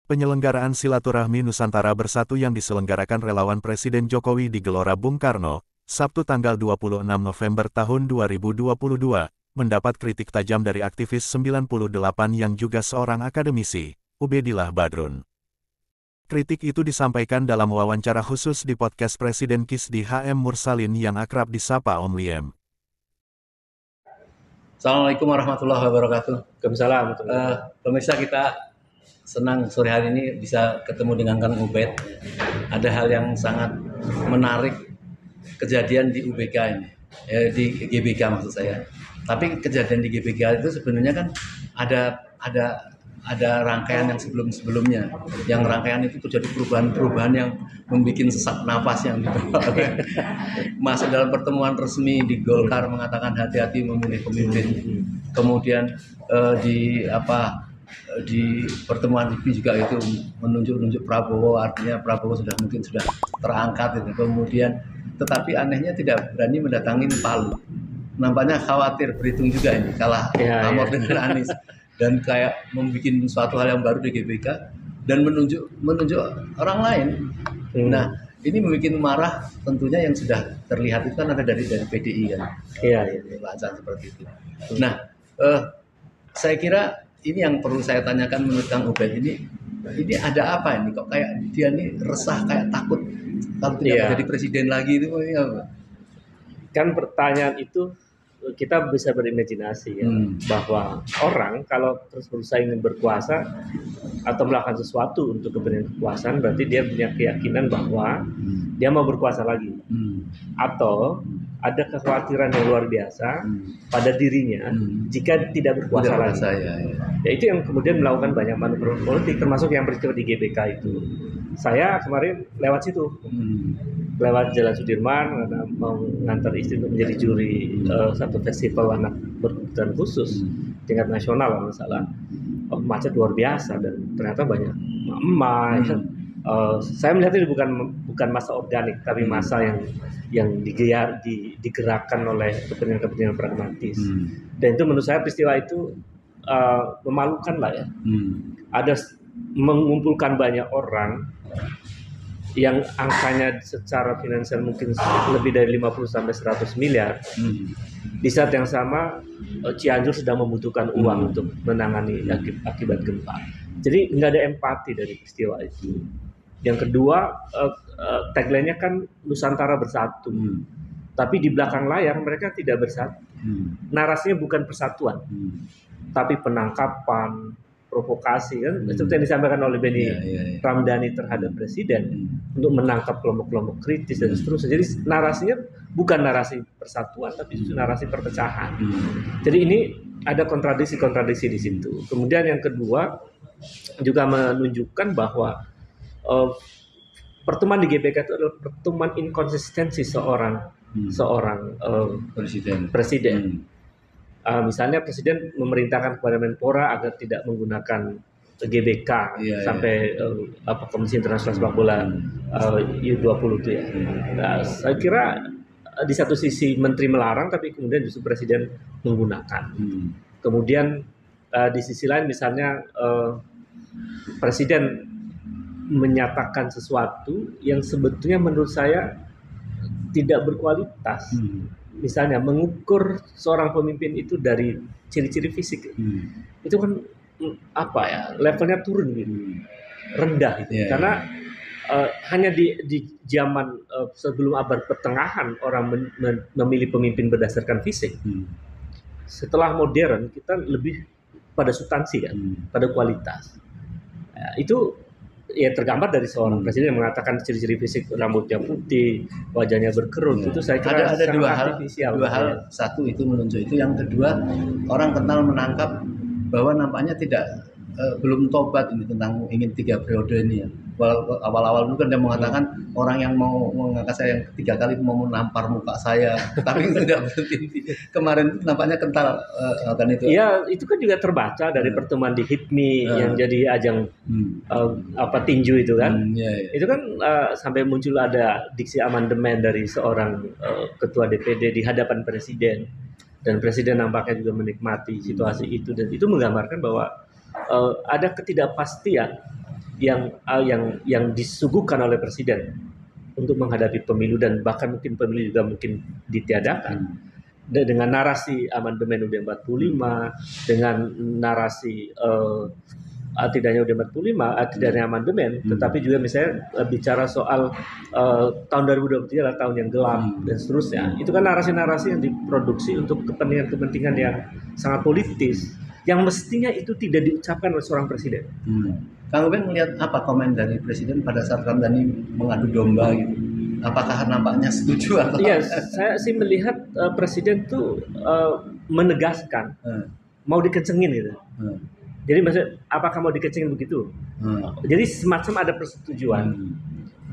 Penyelenggaraan silaturahmi Nusantara Bersatu yang diselenggarakan relawan Presiden Jokowi di Gelora Bung Karno, Sabtu tanggal 26 November tahun 2022, mendapat kritik tajam dari aktivis 98 yang juga seorang akademisi, Ubedillah Badrun. Kritik itu disampaikan dalam wawancara khusus di podcast Presiden Kisdi HM Mursalin yang akrab disapa Om Liem. Assalamualaikum warahmatullahi wabarakatuh. Waalaikumsalam. Pemirsa, kita senang sore hari ini bisa ketemu dengan Kang Ubed. Ada hal yang sangat menarik kejadian di UBK ini, di GBK maksud saya. Tapi kejadian di GBK itu sebenarnya kan ada rangkaian yang sebelumnya. Yang rangkaian itu terjadi perubahan-perubahan yang membuat sesak napas yang dibawa oleh masuk dalam pertemuan resmi di Golkar mengatakan hati-hati memilih pemimpin. Kemudian di pertemuan itu juga itu menunjuk Prabowo, artinya Prabowo mungkin sudah terangkat gitu. Kemudian tetapi anehnya tidak berani mendatangi Palu. Nampaknya khawatir, berhitung juga ini kalah pamor dengan Anies dan kayak membuat suatu hal yang baru di GBK dan menunjuk orang lain. Nah, ini membuat marah tentunya yang sudah terlihat itu kan ada dari PDI kan. Bacaan seperti itu. Nah, saya kira ini yang perlu saya tanyakan menurut Kang Ubed, ini ada apa ini kok kayak dia ini resah, kayak takut kalau tidak menjadi presiden lagi itu apa? Kan pertanyaan itu kita bisa berimajinasi ya, bahwa orang kalau terus berusaha ingin berkuasa atau melakukan sesuatu untuk kepentingan kekuasaan, berarti dia punya keyakinan bahwa dia mau berkuasa lagi, atau ada kekhawatiran yang luar biasa pada dirinya jika tidak berkuasa lagi. Ya itu yang kemudian melakukan banyak manuver politik, termasuk yang peristiwa di GBK itu. Saya kemarin lewat situ, lewat Jalan Sudirman, mau ngantar istri untuk menjadi juri satu festival anak berkebutuhan khusus tingkat nasional kalau nggak salah. Macet luar biasa dan ternyata banyak emak. Saya melihat ini bukan masa organik, tapi masa yang digerakkan oleh kepentingan pragmatis. Dan itu menurut saya peristiwa itu memalukan lah ya. Ada mengumpulkan banyak orang yang angkanya secara finansial mungkin lebih dari 50-100 miliar. Di saat yang sama Cianjur sedang membutuhkan uang untuk menangani akibat gempa. Jadi nggak ada empati dari peristiwa itu. Yang kedua, tagline-nya kan Nusantara Bersatu. Tapi di belakang layar mereka tidak bersatu. Narasinya bukan persatuan, tapi penangkapan, provokasi kan, seperti yang disampaikan oleh Benny Ramdhani terhadap presiden untuk menangkap kelompok-kelompok kritis dan seterusnya. Jadi narasinya bukan narasi persatuan, tapi justru narasi perpecahan. Jadi ini ada kontradiksi di situ. Kemudian yang kedua juga menunjukkan bahwa pertemuan di GBK itu adalah pertemuan inkonsistensi seorang presiden. Misalnya presiden memerintahkan kepada Menpora agar tidak menggunakan GBK sampai Komisi Internasional Sepak Bola U20 itu ya. Nah, saya kira di satu sisi menteri melarang, tapi kemudian justru presiden menggunakan. Kemudian di sisi lain misalnya presiden menyatakan sesuatu yang sebetulnya menurut saya tidak berkualitas. Misalnya mengukur seorang pemimpin itu dari ciri-ciri fisik, itu kan levelnya turun gitu, rendah gitu. Karena hanya di zaman sebelum abad pertengahan orang memilih pemimpin berdasarkan fisik. Setelah modern kita lebih pada substansi kan, pada kualitas. Itu ya tergambar dari seorang presiden yang mengatakan ciri-ciri fisik, rambutnya putih, wajahnya berkerut. Itu saya kira ada dua hal. Satu itu menunjuk itu, yang kedua orang kenal menangkap bahwa nampaknya belum tobat ini tentang ingin 3 periode ini ya. Awal-awal dulu kan dia mengatakan orang yang mau mengangkat saya yang 3 kali mau menampar muka saya, tapi itu tidak berhenti. Kemarin nampaknya kental kan itu. Iya, itu kan juga terbaca dari pertemuan di HIPMI yang jadi ajang tinju itu kan. Itu kan sampai muncul ada diksi amandemen dari seorang ketua DPD di hadapan presiden, dan presiden nampaknya juga menikmati situasi itu, dan itu menggambarkan bahwa ada ketidakpastian yang disuguhkan oleh presiden untuk menghadapi pemilu, dan bahkan mungkin pemilu juga mungkin ditiadakan. Dengan narasi amandemen UUD 45, dengan narasi tidak hanya UUD 45, tidak hanya amandemen, tetapi juga misalnya bicara soal tahun 2023 adalah tahun yang gelap dan seterusnya. Itu kan narasi-narasi yang diproduksi untuk kepentingan-kepentingan yang sangat politis, yang mestinya itu tidak diucapkan oleh seorang presiden. Kang Ubed melihat apa komen dari presiden pada saat Ramdhani mengadu domba gitu? Apakah nampaknya setuju atau? Iya, saya sih melihat presiden tuh menegaskan mau dikencengin gitu. Jadi maksud apakah mau dikencengin begitu? Jadi semacam ada persetujuan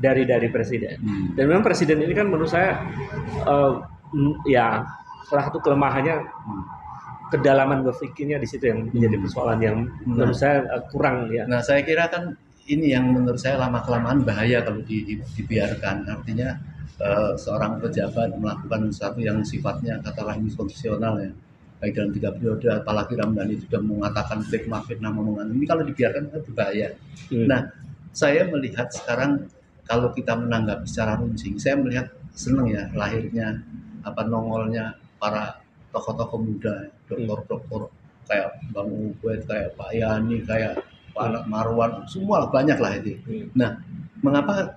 dari presiden. Dan memang presiden ini kan menurut saya ya salah satu kelemahannya kedalaman berpikirnya di situ yang menjadi persoalan yang menurut saya kurang ya. Nah, saya kira kan ini yang menurut saya lama-kelamaan bahaya kalau dibiarkan. Artinya seorang pejabat melakukan sesuatu yang sifatnya katakanlah inkonstitusional ya, baik dalam 3 periode, apalagi Ramdhani sudah mengatakan fitnah omongan ini, kalau dibiarkan itu bahaya. Nah, saya melihat sekarang kalau kita menanggapi secara runcing, saya melihat senang ya lahirnya nongolnya para tokoh-tokoh muda, doktor-doktor kayak Bang Ubed, kayak Pak Yani, kayak Pak Anak Marwan, semua banyak lah itu. Nah, mengapa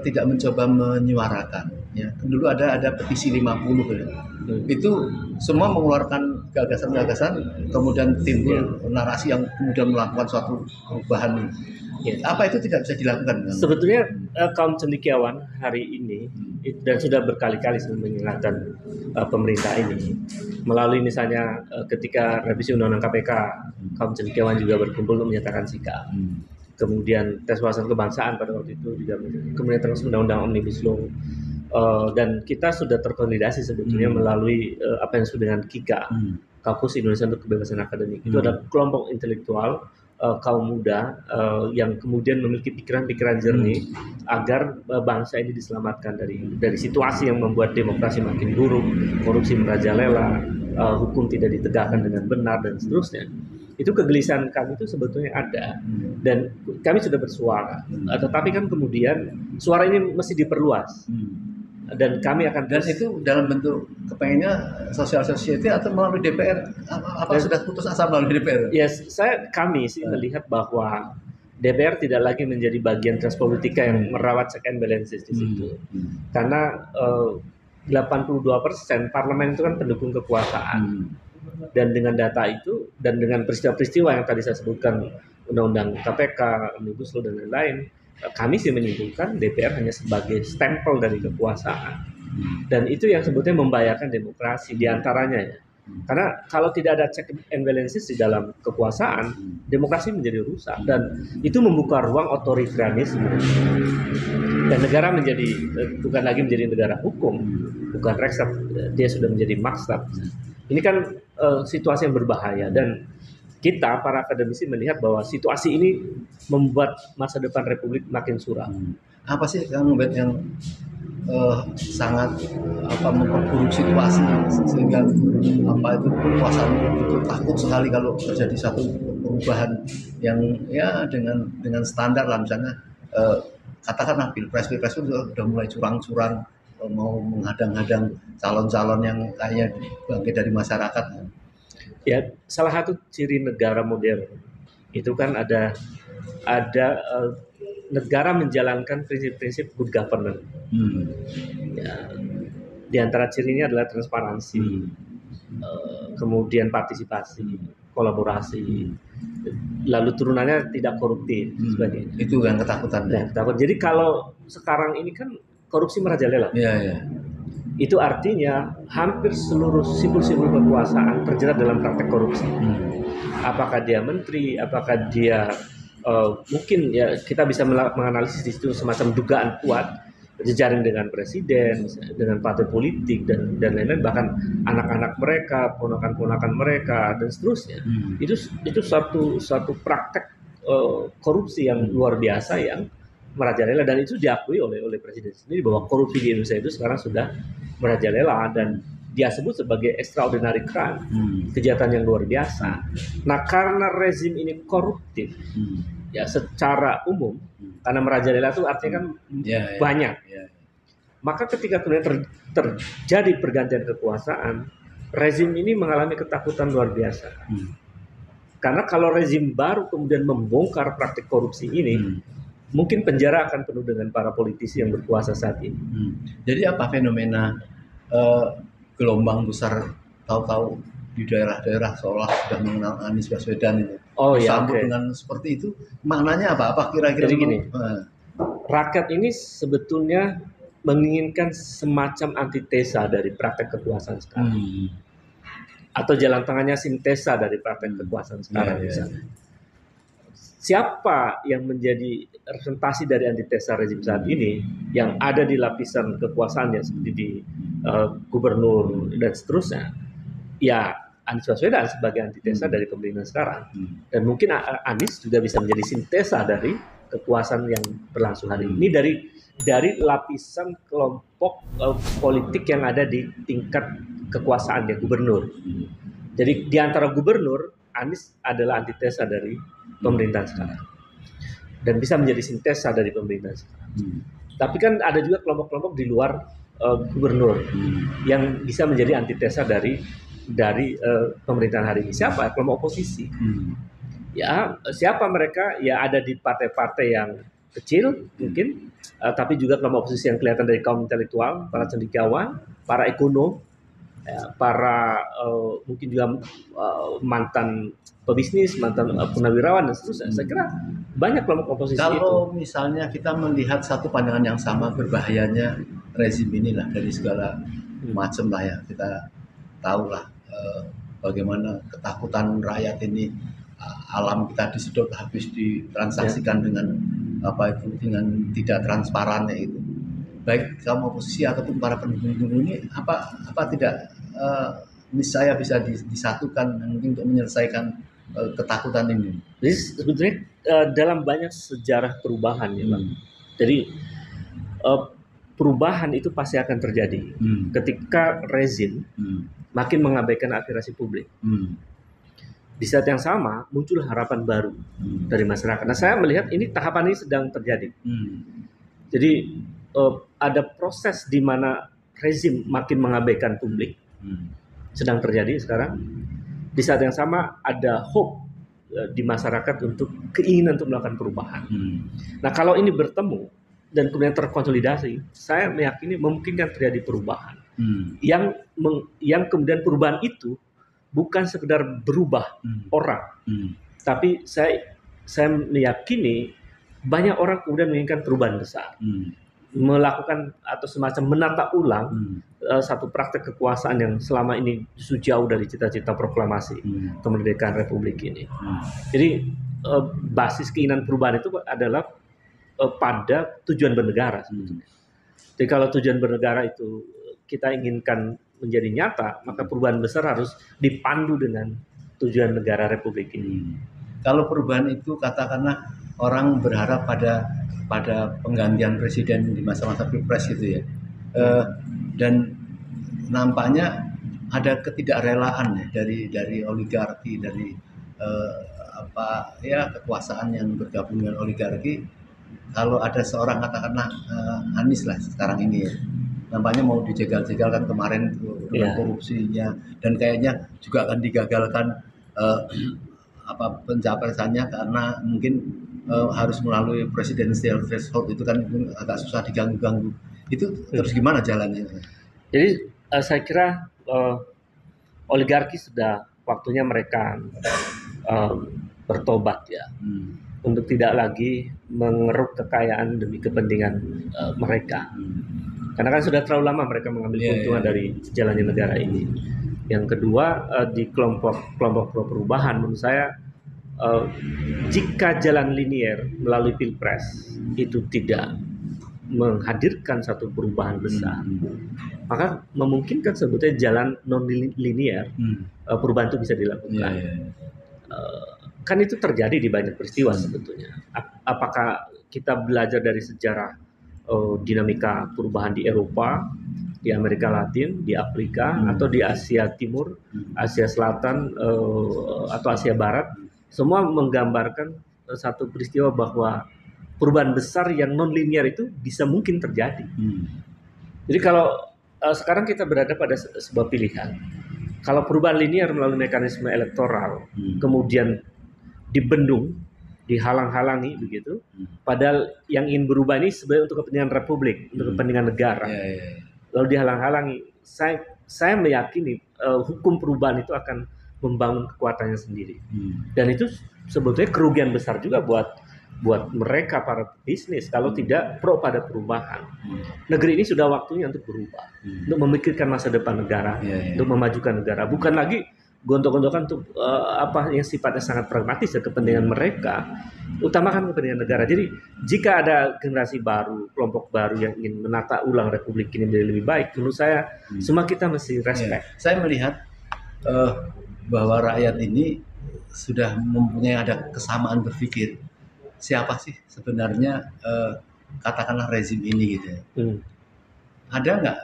tidak mencoba menyuarakan? Ya, dulu ada petisi 50 ya. Itu semua mengeluarkan gagasan-gagasan, kemudian timbul narasi yang kemudian melakukan suatu perubahan. Ya. Apa itu tidak bisa dilakukan? Sebetulnya kaum cendekiawan hari ini dan sudah berkali-kali mengingatkan pemerintah ini melalui misalnya ketika revisi Undang-Undang KPK, kaum cendekiawan juga berkumpul untuk menyatakan sikap. Kemudian tes wawasan kebangsaan pada waktu itu juga, kemudian terus Undang-Undang Omnibus Law, dan kita sudah terkonsolidasi sebetulnya melalui apa yang disebut dengan KIKA, Kaukus Indonesia untuk Kebebasan Akademik. Itu adalah kelompok intelektual kaum muda yang kemudian memiliki pikiran-pikiran jernih agar bangsa ini diselamatkan dari situasi yang membuat demokrasi makin buruk, korupsi merajalela, hukum tidak ditegakkan dengan benar dan seterusnya. Itu kegelisahan kami itu sebetulnya ada dan kami sudah bersuara, tetapi kan kemudian suara ini mesti diperluas. Dan kami akan itu dalam bentuk kepengennya sosial society atau melalui DPR, apa sudah putus asa melalui DPR? Ya, kami sih melihat bahwa DPR tidak lagi menjadi bagian transpolitika yang merawat check and balances di situ. Karena 82% parlemen itu kan pendukung kekuasaan. Dan dengan data itu dan dengan peristiwa-peristiwa yang tadi saya sebutkan, Undang-Undang KPK, Omnibus Law dan lain-lain, kami sih menyimpulkan DPR hanya sebagai stempel dari kekuasaan, dan itu yang sebetulnya membahayakan demokrasi diantaranya ya. Karena kalau tidak ada check and balances di dalam kekuasaan, demokrasi menjadi rusak dan itu membuka ruang otoritarianisme dan negara menjadi bukan lagi menjadi negara hukum, bukan Reksstab, dia sudah menjadi Makstab. Ini kan situasi yang berbahaya dan kita para akademisi melihat bahwa situasi ini membuat masa depan Republik makin suram. Apa sih Kang Ubed yang sangat memperburuk situasi sehingga itu kekuasaan itu takut sekali kalau terjadi satu perubahan yang ya dengan standar lah, misalnya katakanlah pilpres itu sudah mulai curang-curang, mau menghadang-hadang calon-calon yang kayaknya bangkit dari masyarakat. Ya, salah satu ciri negara modern itu kan ada negara menjalankan prinsip-prinsip good governance. Ya, di antara cirinya adalah transparansi, kemudian partisipasi, kolaborasi, lalu turunannya tidak koruptif sebagainya. Itu yang ketakutan. Ya, takut. Jadi kalau sekarang ini kan korupsi merajalela. Iya. Itu artinya hampir seluruh simpul-simpul kekuasaan terjerat dalam praktek korupsi. Apakah dia menteri, apakah dia mungkin ya kita bisa menganalisis di situ semacam dugaan kuat jejaring dengan presiden, dengan partai politik dan lain-lain, bahkan anak-anak mereka, ponakan-ponakan mereka dan seterusnya. Itu suatu praktek korupsi yang luar biasa yang merajalela dan itu diakui oleh presiden sendiri bahwa korupsi di Indonesia itu sekarang sudah merajalela dan dia sebut sebagai extraordinary crime, kejahatan yang luar biasa. Nah, karena rezim ini koruptif, ya secara umum, karena merajalela itu artinya kan banyak. Maka ketika kemudian terjadi pergantian kekuasaan, rezim ini mengalami ketakutan luar biasa. Karena kalau rezim baru kemudian membongkar praktik korupsi ini, mungkin penjara akan penuh dengan para politisi yang berkuasa saat ini. Jadi apa fenomena gelombang besar tahu-tahu di daerah-daerah seolah sudah mengenal Anies Baswedan itu? Disambut dengan seperti itu, maknanya apa? Apa kira-kira? Jadi gini, rakyat ini sebetulnya menginginkan semacam antitesa dari praktek kekuasaan sekarang, atau jalan tengahnya sintesa dari praktek kekuasaan sekarang. Misalnya, siapa yang menjadi representasi dari antitesa rezim saat ini, yang ada di lapisan kekuasaannya seperti di gubernur dan seterusnya, ya Anies Baswedan sebagai antitesa dari pemerintahan sekarang, dan mungkin Anies juga bisa menjadi sintesa dari kekuasaan yang berlangsung hari ini dari lapisan kelompok politik yang ada di tingkat kekuasaan ya, gubernur. Jadi di antara gubernur, Anies adalah antitesa dari pemerintahan sekarang dan bisa menjadi sintesa dari pemerintahan sekarang. Tapi kan ada juga kelompok-kelompok di luar gubernur yang bisa menjadi antitesa dari pemerintahan hari ini. Siapa? Kelompok oposisi. Ya, siapa mereka? Ya ada di partai-partai yang kecil mungkin, tapi juga kelompok oposisi yang kelihatan dari kaum intelektual, para cendekiawan, para ekonom, ya, para mungkin juga mantan pebisnis, mantan purnawirawan dan seterusnya. Saya kira banyak kelompok oposisi. Kalau misalnya kita melihat satu pandangan yang sama berbahayanya rezim inilah dari segala macam lah ya, kita tahu lah bagaimana ketakutan rakyat ini, alam kita disedot habis ditransaksikan dengan dengan tidak transparannya itu. Baik kaum oposisi ataupun para pendukung ini apa tidak niscaya bisa disatukan mungkin untuk menyelesaikan ketakutan ini. Jadi sebetulnya dalam banyak sejarah perubahan ya Bang. Jadi perubahan itu pasti akan terjadi ketika rezim makin mengabaikan aspirasi publik. Di saat yang sama muncul harapan baru dari masyarakat. Nah, saya melihat ini tahapan ini sedang terjadi. Jadi ada proses di mana rezim makin mengabaikan publik sedang terjadi sekarang. Di saat yang sama ada hope di masyarakat untuk keinginan untuk melakukan perubahan. Nah, kalau ini bertemu dan kemudian terkonsolidasi, saya meyakini memungkinkan terjadi perubahan yang kemudian perubahan itu bukan sekedar berubah orang, tapi saya meyakini banyak orang kemudian menginginkan perubahan besar, melakukan atau semacam menata ulang satu praktek kekuasaan yang selama ini justru jauh dari cita-cita proklamasi kemerdekaan Republik ini. Jadi basis keinginan perubahan itu adalah pada tujuan bernegara sebetulnya. Jadi kalau tujuan bernegara itu kita inginkan menjadi nyata, maka perubahan besar harus dipandu dengan tujuan negara Republik ini. Kalau perubahan itu katakanlah orang berharap pada penggantian presiden di masa-masa pilpres gitu ya, dan nampaknya ada ketidakrelaan ya dari oligarki, dari kekuasaan yang bergabung dengan oligarki. Kalau ada seorang katakanlah Anies lah sekarang ini ya, nampaknya mau dijegal-jegal kan kemarin korupsinya, dan kayaknya juga akan digagalkan pencapresannya karena mungkin harus melalui presidensial threshold, itu kan agak susah diganggu-ganggu. Itu terus gimana jalannya? Jadi saya kira oligarki sudah waktunya mereka bertobat ya, untuk tidak lagi mengeruk kekayaan demi kepentingan mereka. Karena kan sudah terlalu lama mereka mengambil keuntungan dari jalannya negara ini. Yang kedua, di kelompok perubahan, menurut saya jika jalan linier melalui pilpres itu tidak menghadirkan satu perubahan besar, maka memungkinkan sebetulnya jalan non linier perubahan itu bisa dilakukan. Kan itu terjadi di banyak peristiwa sebetulnya. Apakah kita belajar dari sejarah dinamika perubahan di Eropa, di Amerika Latin, di Afrika, atau di Asia Timur, Asia Selatan, atau Asia Barat, semua menggambarkan satu peristiwa bahwa perubahan besar yang non linear itu bisa mungkin terjadi. Jadi kalau sekarang kita berada pada sebuah pilihan, kalau perubahan linear melalui mekanisme elektoral kemudian dibendung, dihalang-halangi begitu, padahal yang ingin berubah ini sebenarnya untuk kepentingan republik, untuk kepentingan negara, lalu dihalang-halangi. Saya meyakini hukum perubahan itu akan membangun kekuatannya sendiri, dan itu sebetulnya kerugian besar juga buat mereka para bisnis kalau tidak pro pada perubahan. Negeri ini sudah waktunya untuk berubah, untuk memikirkan masa depan negara, untuk memajukan negara, bukan lagi gontok-gontokan untuk apa yang sifatnya sangat pragmatis dan kepentingan mereka, utamakan kepentingan negara. Jadi jika ada generasi baru, kelompok baru yang ingin menata ulang republik ini menjadi lebih baik, menurut saya semua kita mesti respect. Saya melihat bahwa rakyat ini sudah mempunyai ada kesamaan berpikir. Siapa sih sebenarnya katakanlah rezim ini gitu ya. Ada nggak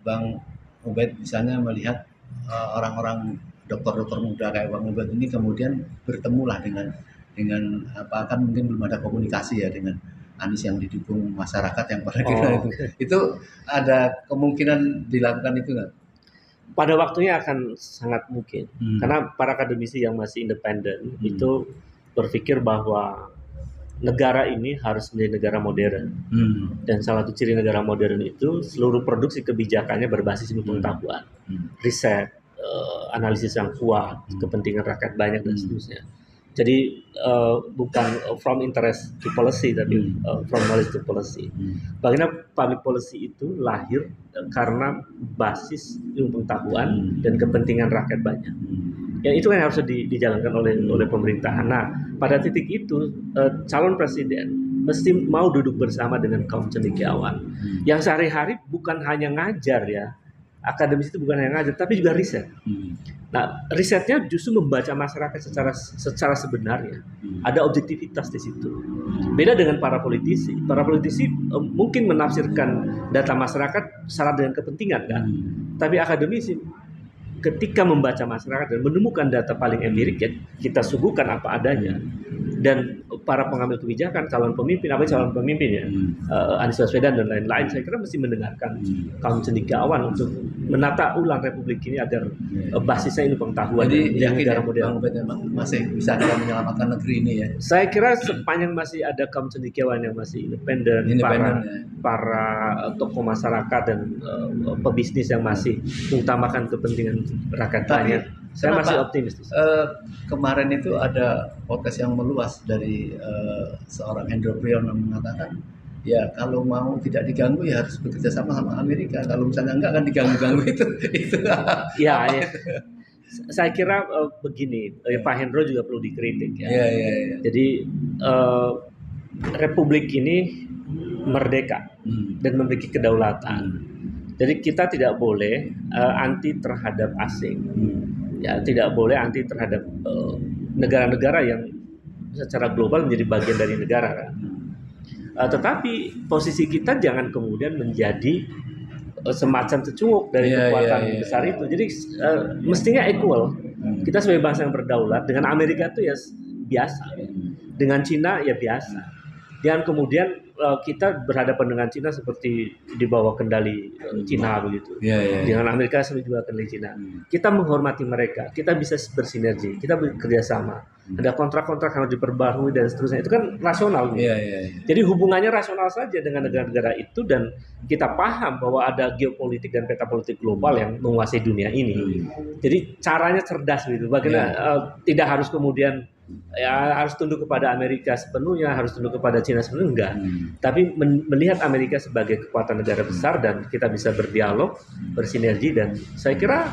Bang Ubed misalnya melihat orang-orang dokter-dokter muda kayak Bang Ubed ini kemudian bertemulah dengan apa, kan mungkin belum ada komunikasi ya dengan Anies yang didukung masyarakat yang pada kira itu ada kemungkinan dilakukan itu nggak? Pada waktunya akan sangat mungkin, karena para akademisi yang masih independen itu berpikir bahwa negara ini harus menjadi negara modern, dan salah satu ciri negara modern itu seluruh produksi kebijakannya berbasis ilmu pengetahuan, riset, analisis yang kuat, kepentingan rakyat banyak dan seterusnya. Jadi bukan from interest to policy, tapi from knowledge to policy. Bagaimana public policy itu lahir karena basis ilmu pengetahuan dan kepentingan rakyat banyak. Ya itu kan harus dijalankan oleh pemerintahan. Nah, pada titik itu calon presiden mesti mau duduk bersama dengan kaum cendekiawan yang sehari-hari bukan hanya ngajar ya. Akademis itu bukan hanya ngajar, tapi juga riset. Nah, risetnya justru membaca masyarakat secara sebenarnya. Ada objektivitas di situ. Beda dengan para politisi. Para politisi mungkin menafsirkan data masyarakat syarat dengan kepentingan kan. Tapi akademisi ketika membaca masyarakat dan menemukan data paling empirik, ya kita suguhkan apa adanya. Dan para pengambil kebijakan, calon pemimpin ya, Anies Baswedan dan lain-lain, saya kira mesti mendengarkan kaum cendekiawan untuk menata ulang republik ini agar basisnya ilmu pengetahuan. Jadi yakin negara modern masih bisa menyelamatkan negeri ini ya? Saya kira sepanjang masih ada kaum cendekiawan yang masih independen, para tokoh masyarakat dan pebisnis yang masih mengutamakan kepentingan rakyat banyak. Saya masih optimistis. Kemarin itu ada podcast yang meluas dari seorang Andrew Prion yang mengatakan, ya kalau mau tidak diganggu ya harus bekerja sama Amerika. Kalau misalnya enggak akan diganggu-ganggu itu. Ya. Saya kira begini, Pak Hendro juga perlu dikritik ya. Jadi Republik ini merdeka dan memiliki kedaulatan. Jadi kita tidak boleh anti terhadap asing. Ya, tidak boleh anti terhadap negara-negara yang secara global menjadi bagian dari negara kan. Tetapi posisi kita jangan kemudian menjadi semacam cecunguk dari kekuatan besar itu. Jadi mestinya equal. Kita sebagai bangsa yang berdaulat dengan Amerika itu ya biasa, dengan Cina ya biasa. Jangan kemudian kita berhadapan dengan Cina seperti di bawah kendali Cina begitu. Dengan Amerika juga kendali Cina. Kita menghormati mereka, kita bisa bersinergi, kita bekerja sama. Ada kontrak-kontrak yang harus diperbarui dan seterusnya. Itu kan rasional. Jadi hubungannya rasional saja dengan negara-negara itu, dan kita paham bahwa ada geopolitik dan peta politik global yang menguasai dunia ini. Jadi caranya cerdas gitu. Bagaimana tidak harus kemudian ya harus tunduk kepada Amerika sepenuhnya, harus tunduk kepada Cina sepenuhnya, enggak. Tapi melihat Amerika sebagai kekuatan negara besar dan kita bisa berdialog, bersinergi, dan saya kira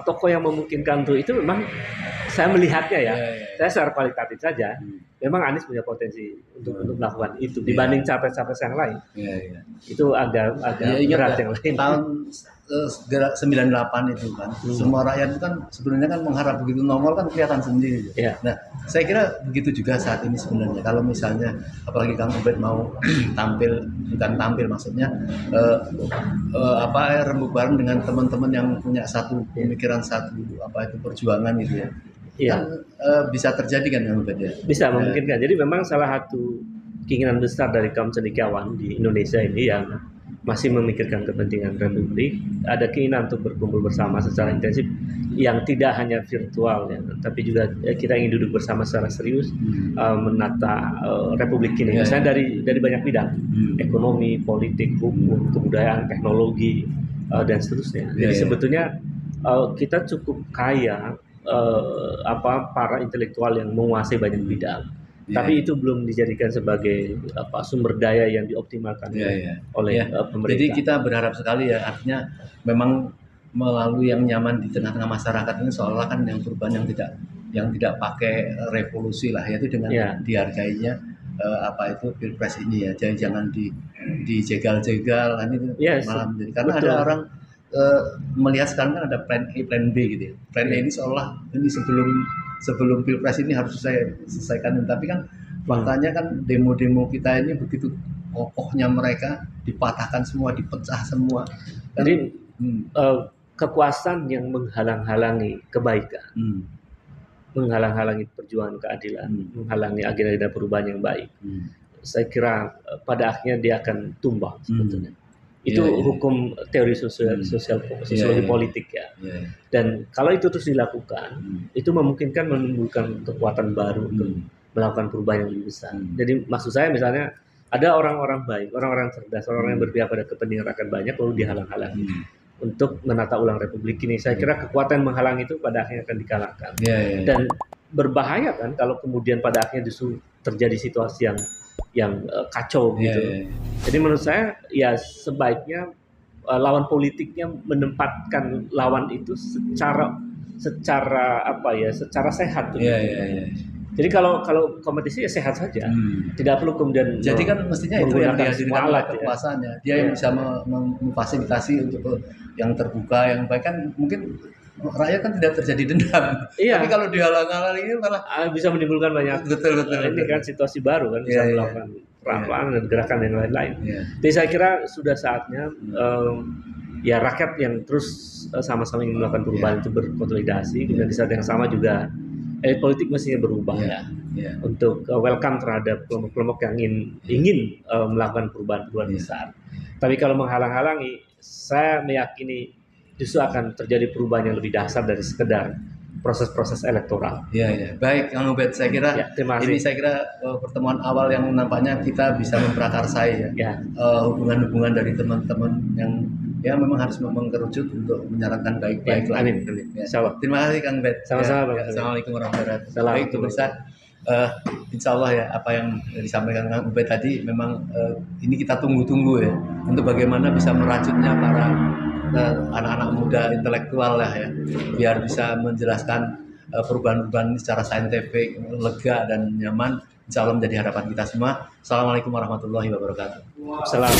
tokoh yang memungkinkan untuk itu memang saya melihatnya ya. Saya secara kualitatif saja, memang Anies punya potensi untuk melakukan itu dibanding capres-capres yang lain. Itu agak berat yang lain. Tahun 98 itu kan, semua rakyat itu kan sebenarnya kan mengharap begitu nongol kan kelihatan sendiri. Nah, saya kira begitu juga saat ini sebenarnya. Kalau misalnya apalagi Kang Ubed mau bukan tampil maksudnya rembuk bareng dengan teman-teman yang punya satu pemikiran, satu perjuangan gitu ya. Iya. Kan bisa terjadi kan Kang Ubed ya? Bisa memungkinkan. Jadi memang salah satu keinginan besar dari kaum cendekiawan di Indonesia ini yang masih memikirkan kepentingan Republik, ada keinginan untuk berkumpul bersama secara intensif yang tidak hanya virtual ya, tapi juga kita ingin duduk bersama secara serius menata Republik ini. Misalnya dari banyak bidang, ekonomi, politik, hukum, kebudayaan, teknologi dan seterusnya. Jadi sebetulnya kita cukup kaya para intelektual yang menguasai banyak bidang. Tapi itu belum dijadikan sebagai sumber daya yang dioptimalkan oleh pemerintah. Jadi kita berharap sekali ya, artinya memang melalui yang nyaman di tengah-tengah masyarakat ini seolah kan yang perubahan yang tidak pakai revolusi lah, yaitu dengan dihargainya pilpres ini ya, jangan dijegal-jegal kan itu malah menjadi karena ada orang melihat sekarang kan ada plan A, plan B gitu ya. Plan A ini seolah ini sebelum pilpres ini harus selesaikan, tapi kan faktanya kan demo-demo kita ini begitu kokohnya mereka dipatahkan semua, dipecah semua. Jadi kekuasaan yang menghalang-halangi kebaikan, menghalang-halangi perjuangan keadilan, menghalangi agenda-agenda perubahan yang baik. Saya kira pada akhirnya dia akan tumbang sebetulnya. Itu hukum teori sosiologi politik ya. Dan kalau itu terus dilakukan, itu memungkinkan menimbulkan kekuatan baru untuk melakukan perubahan yang lebih besar. Jadi maksud saya misalnya ada orang-orang baik, orang-orang cerdas, orang-orang yang berpihak pada kepentingan rakyat banyak lalu dihalang-halangi untuk menata ulang Republik ini. Saya kira kekuatan menghalang itu pada akhirnya akan dikalahkan. Dan berbahaya kan kalau kemudian pada akhirnya justru terjadi situasi yang kacau gitu. Jadi menurut saya ya sebaiknya lawan politiknya menempatkan lawan itu secara sehat. Jadi kalau kompetisi ya sehat saja, tidak perlu kemudian. Jadi kan mestinya itu yang dihadirkan oleh kekuasaannya, dia yang bisa memfasilitasi untuk yang terbuka, yang baik kan mungkin. Rakyat kan tidak terjadi dendam, tapi kalau dihalang-halangi ini malah bisa menimbulkan banyak. Betul. Ini kan situasi baru kan bisa melakukan perang dan gerakan yang lain-lain. Jadi saya kira sudah saatnya rakyat yang terus sama-sama ingin melakukan perubahan itu berkonsolidasi. Kemudian di saat yang sama juga elit politik mestinya berubah untuk welcome terhadap kelompok-kelompok yang ingin melakukan perubahan besar. Tapi kalau menghalang-halangi, saya meyakini justru akan terjadi perubahan yang lebih dasar dari sekedar proses-proses elektoral. Baik, Kang Ubed, saya kira ini pertemuan awal yang nampaknya kita bisa memprakarsai hubungan-hubungan dari teman-teman yang memang harus mengkerucut untuk menyarankan baik-baik lah. Amin. Terima kasih Kang Ubed. Sama-sama. Assalamualaikum warahmatullahi wabarakatuh. Baik, pemirsa, insya Allah ya apa yang disampaikan Kang Ubed tadi memang ini kita tunggu-tunggu ya untuk bagaimana bisa merajutnya para anak-anak muda intelektual lah ya, biar bisa menjelaskan perubahan-perubahan secara saintifik, lega dan nyaman. Insya Allah menjadi harapan kita semua. Assalamualaikum warahmatullahi wabarakatuh. Salam.